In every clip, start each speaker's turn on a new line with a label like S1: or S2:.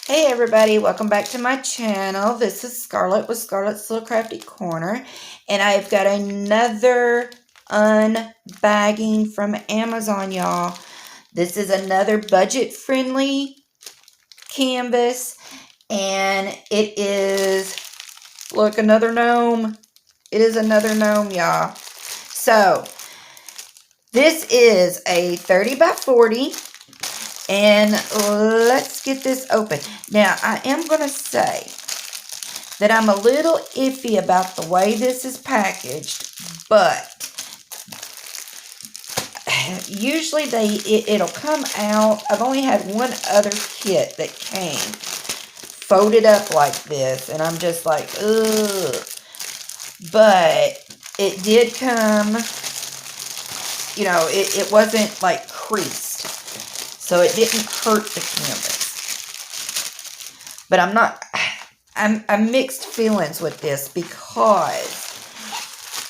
S1: Hey everybody, welcome back to my channel. This is Scarlett with Scarlett's Little Crafty Corner, and I've got another unbagging from Amazon, y'all. This is another budget-friendly canvas, and it is, look, another gnome. It is another gnome, y'all. So, this is a 30 by 40. And let's get this open. Now, I am going to say that I'm a little iffy about the way this is packaged, but usually it'll come out. I've only had one other kit that came folded up like this, and I'm just like, ugh. But it did come, you know, it wasn't like creased. So it didn't hurt the canvas. But I'm mixed feelings with this because,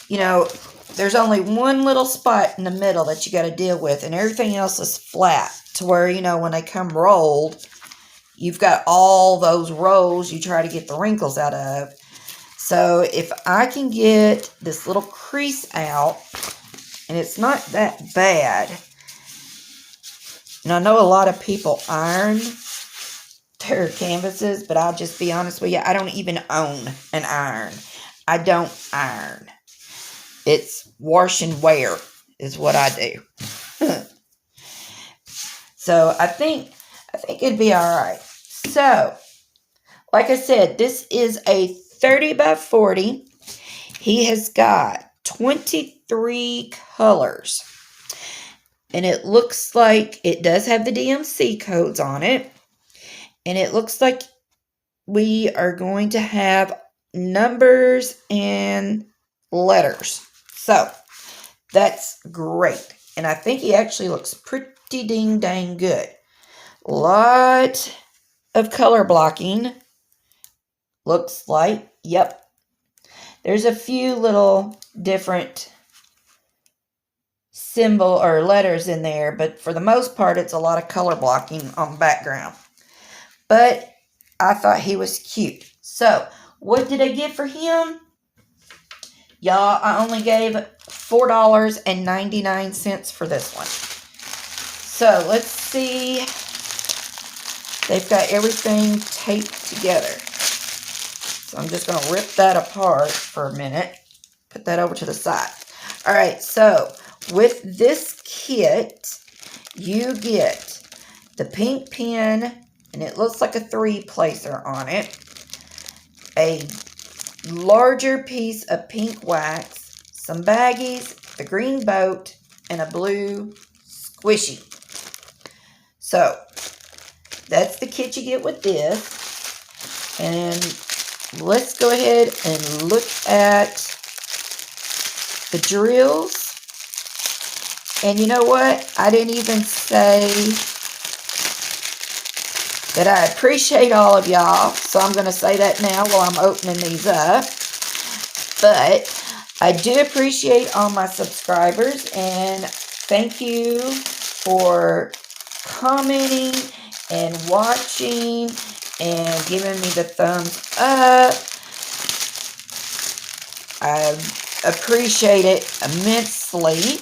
S1: you know, there's only one little spot in the middle that you got to deal with, and everything else is flat to where, you know, when they come rolled, you've got all those rolls you try to get the wrinkles out of. So if I can get this little crease out, and it's not that bad. And I know a lot of people iron their canvases, but I'll just be honest with you, I don't even own an iron. I don't iron. It's wash and wear is what I do. So I think it'd be all right. So, like I said, this is a 30 by 40. He has got 23 colors. And it looks like it does have the DMC codes on it. And it looks like we are going to have numbers and letters. So, that's great. And I think he actually looks pretty dang good. A lot of color blocking. Looks like, yep. There's a few little different symbol or letters in there, but for the most part it's a lot of color blocking on the background. But I thought he was cute. So what did I get for him? Y'all, I only gave $4.99 for this one. So let's see. They've got everything taped together. So I'm just going to rip that apart for a minute. Put that over to the side. Alright, so with this kit, you get the pink pen, and it looks like a 3-placer on it, a larger piece of pink wax, some baggies, the green boat, and a blue squishy. So, that's the kit you get with this. And let's go ahead and look at the drills. And you know what? I didn't even say that I appreciate all of y'all. So I'm going to say that now while I'm opening these up. But I do appreciate all my subscribers. And thank you for commenting and watching and giving me the thumbs up. I appreciate it immensely.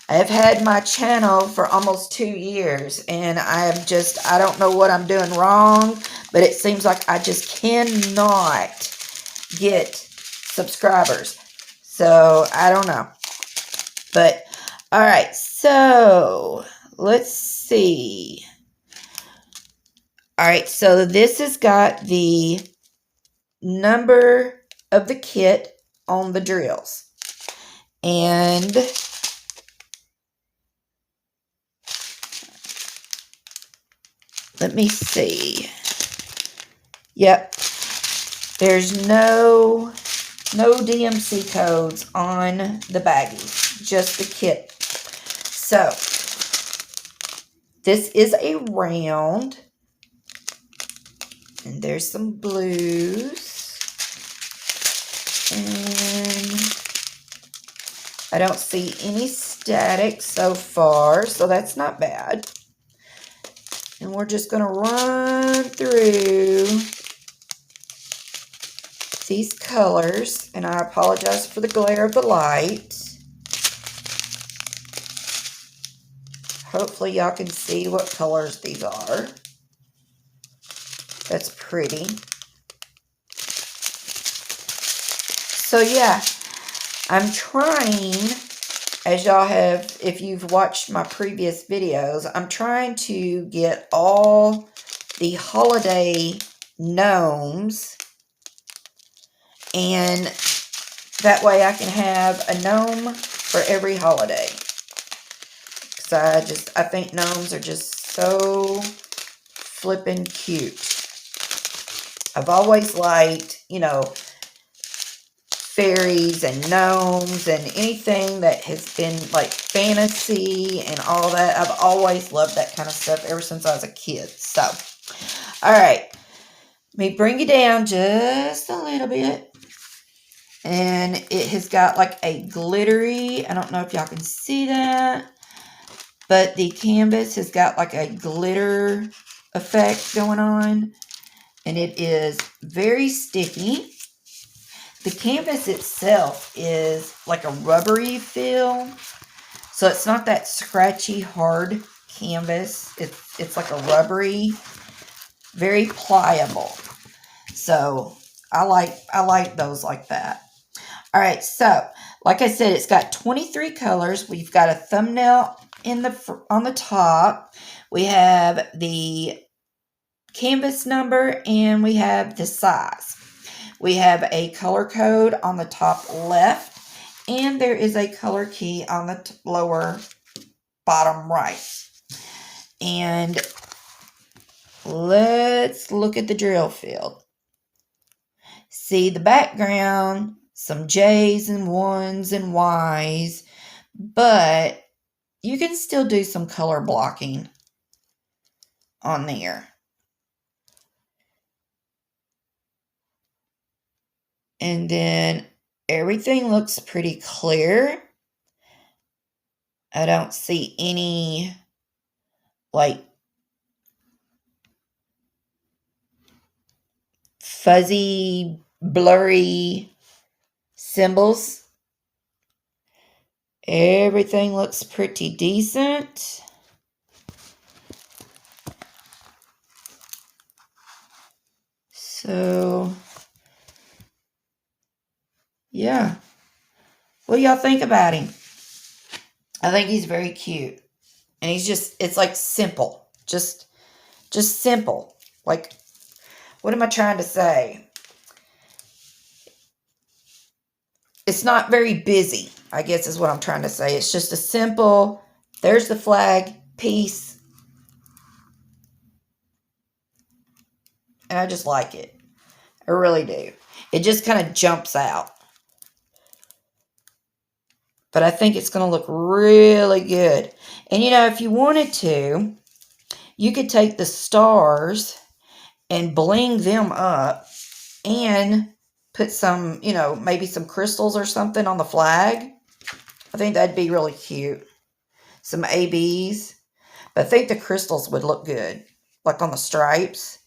S1: I've had my channel for almost 2 years, and I don't know what I'm doing wrong, but it seems like I just cannot get subscribers. So, I don't know. But, alright, so, let's see. Alright, so this has got the number of the kit on the drills. And let me see. Yep. There's no DMC codes on the baggies. Just the kit. So, this is a round. And there's some blues. And I don't see any static so far, so that's not bad. And we're just going to run through these colors. And I apologize for the glare of the light. Hopefully y'all can see what colors these are. That's pretty. So yeah, I'm trying, as y'all have, if you've watched my previous videos, I'm trying to get all the holiday gnomes, and that way I can have a gnome for every holiday. Because I think gnomes are just so flippin' cute. I've always liked, you know, fairies and gnomes and anything that has been like fantasy and all that. I've always loved that kind of stuff ever since I was a kid. So, all right. Let me bring you down just a little bit. And it has got like a glittery, I don't know if y'all can see that, but the canvas has got like a glitter effect going on. And it is very sticky. The canvas itself is like a rubbery feel. So it's not that scratchy, hard canvas. It's like a rubbery, very pliable. So I like those like that. All right, so like I said, it's got 23 colors. We've got a thumbnail on the top. We have the canvas number, and we have the size. We have a color code on the top left, and there is a color key on the lower bottom right. And let's look at the drill field. See the background, some J's and 1's and Y's, but you can still do some color blocking on there. And then everything looks pretty clear. I don't see any like fuzzy, blurry symbols. Everything looks pretty decent. So, yeah. What do y'all think about him? I think he's very cute. And he's just, it's like simple. Just simple. Like, what am I trying to say? It's not very busy, I guess is what I'm trying to say. It's just a simple, there's the flag piece. And I just like it. I really do. It just kind of jumps out. But I think it's going to look really good. And, you know, if you wanted to, you could take the stars and bling them up and put some, you know, maybe some crystals or something on the flag. I think that'd be really cute. Some ABs. But I think the crystals would look good. Like on the stripes.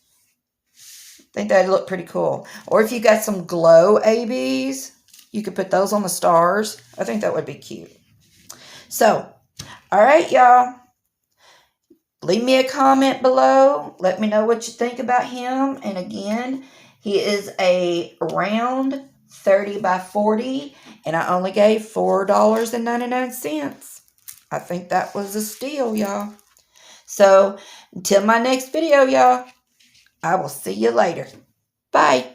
S1: I think that'd look pretty cool. Or if you got some glow ABs, you could put those on the stars. I think that would be cute. So, all right, y'all. Leave me a comment below. Let me know what you think about him. And again, he is a round 30 by 40. And I only gave $4.99. I think that was a steal, y'all. So, until my next video, y'all, I will see you later. Bye.